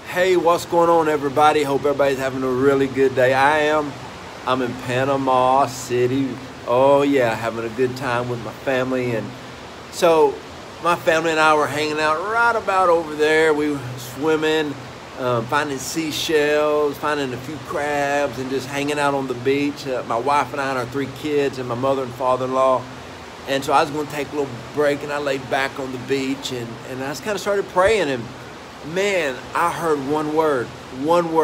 Hey, what's going on, everybody? Hope everybody's having a really good day. I'm in Panama City. Oh yeah, having a good time with my family. And so my family and I were hanging out right about over there. We were swimming, finding seashells, finding a few crabs, and just hanging out on the beach. My wife and I and our 3 kids and my mother and father-in-law. And so I was going to take a little break, and I laid back on the beach, and I just kind of started praying. And man, I heard one word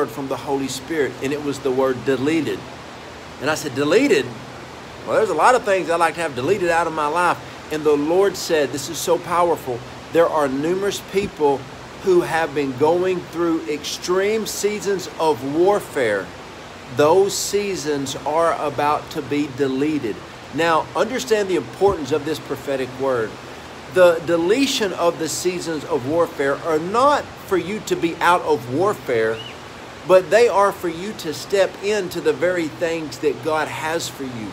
from the Holy Spirit, and it was the word deleted. And I said, deleted? Well, there's a lot of things I'd like to have deleted out of my life. And the Lord said, this is so powerful. There are numerous people who have been going through extreme seasons of warfare. Those seasons are about to be deleted. Now, understand the importance of this prophetic word. The deletion of the seasons of warfare are not for you to be out of warfare, but they are for you to step into the very things that God has for you.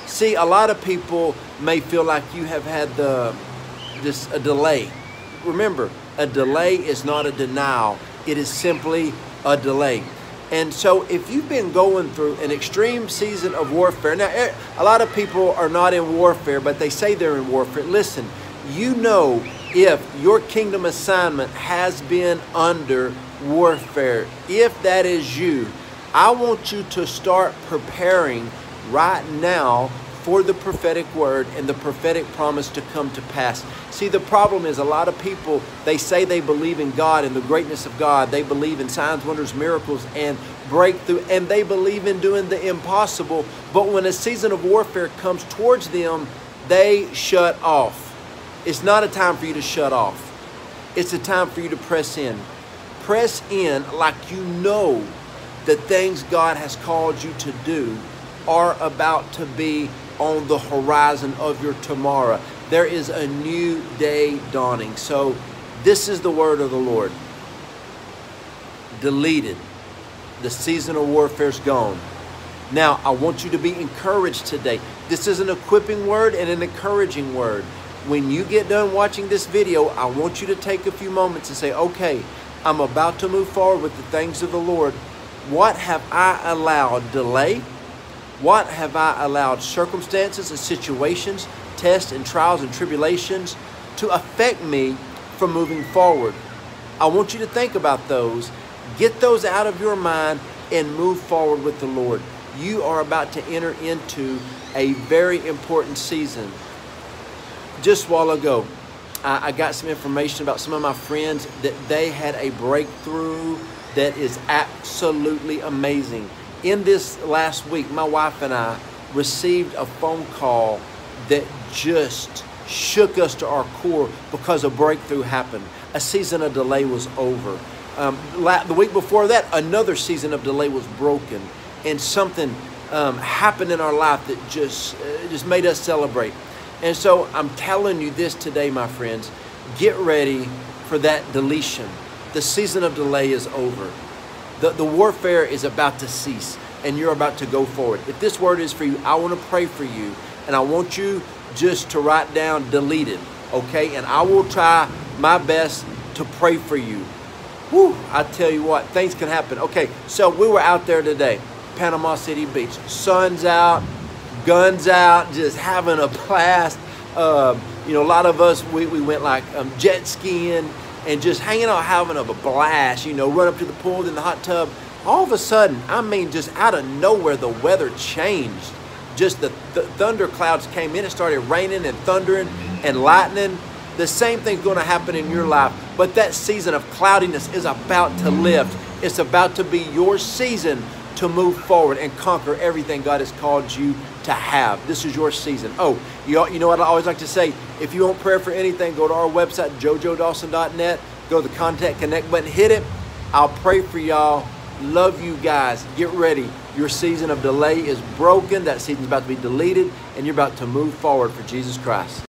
See, a lot of people may feel like you have had a delay. Remember, a delay is not a denial. It is simply a delay. And so if you've been going through an extreme season of warfare, now a lot of people are not in warfare, but they say they're in warfare. Listen, you know if your kingdom assignment has been under warfare. If that is you, I want you to start preparing right now for the prophetic word and the prophetic promise to come to pass. See, the problem is a lot of people, they say they believe in God and the greatness of God. They believe in signs, wonders, miracles, and breakthrough, and they believe in doing the impossible. But when a season of warfare comes towards them, they shut off. It's not a time for you to shut off. It's a time for you to press in. Press in like you know the things God has called you to do are about to be on the horizon of your tomorrow. There is a new day dawning. So this is the word of the Lord. Deleted. The season of warfare is gone. Now, I want you to be encouraged today. This is an equipping word and an encouraging word. When you get done watching this video, I want you to take a few moments and say, okay, I'm about to move forward with the things of the Lord. What have I allowed delay? What have I allowed circumstances and situations, tests and trials and tribulations to affect me from moving forward? I want you to think about those. Get those out of your mind and move forward with the Lord. You are about to enter into a very important season. Just a while ago, I got some information about some of my friends that they had a breakthrough that is absolutely amazing. In this last week, my wife and I received a phone call that just shook us to our core because a breakthrough happened. A season of delay was over. The week before that, another season of delay was broken, and something happened in our life that just made us celebrate. And so I'm telling you this today, my friends, get ready for that deletion. The season of delay is over. The warfare is about to cease, and you're about to go forward. If this word is for you, I want to pray for you, and I want you just to write down deleted, okay? And I will try my best to pray for you. Whew, I tell you what, things can happen. Okay, so we were out there today, Panama City Beach. Sun's out, guns out, just having a blast. You know, a lot of us, we went like jet skiing and just hanging out, having a blast, you know, run up to the pool, in the hot tub. All of a sudden, I mean, just out of nowhere, the weather changed. Just the thunder clouds came in. It started raining and thundering and lightning. The same thing's going to happen in your life. But that season of cloudiness is about to lift. It's about to be your season to move forward and conquer everything God has called you to have. This is your season. Oh, you know what I always like to say? If you want prayer for anything, go to our website, jojodawson.net. Go to the Contact Connect button, hit it. I'll pray for y'all. Love you guys. Get ready. Your season of delay is broken. That season's about to be deleted, and you're about to move forward for Jesus Christ.